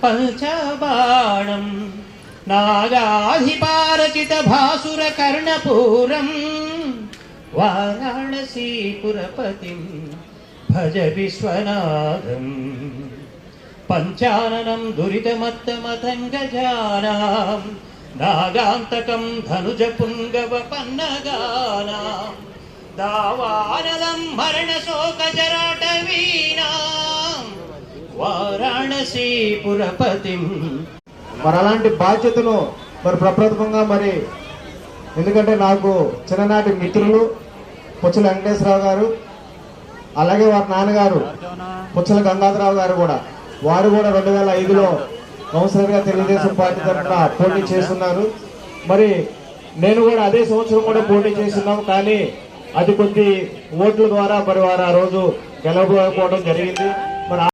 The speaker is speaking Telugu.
పంచబాణం నాగాధిపారచిత భాసుర కర్ణపూరం వారాణసీపురపతిం భజ విశ్వనాథం పంచాననం దురితమత్తమతంగజానాం నాగాంతకం ధనుజ పుంగవ పన్నగానాం దావానలం మరణ శోక జరాటవీనాం వారాణసీపురపతిం. మరి అలాంటి బాధ్యతను మరి ప్రప్రథమంగా మరి ఎందుకంటే నాకు చిన్ననాటి మిత్రులు పుచ్చల వెంకటేశ్వరరావు గారు, అలాగే వారి నాన్నగారు పుచ్చల గంగాధరరావు గారు కూడా, వారు కూడా 2005లో కౌన్సిలర్గా తెలుగుదేశం పార్టీ తరఫున పోటీ చేస్తున్నారు. మరి నేను కూడా అదే సంవత్సరం కూడా పోటీ చేస్తున్నాం. కానీ అది కొద్ది ఓట్ల ద్వారా మరి వారు ఆ రోజు గెలవకపోవడం జరిగింది. మరి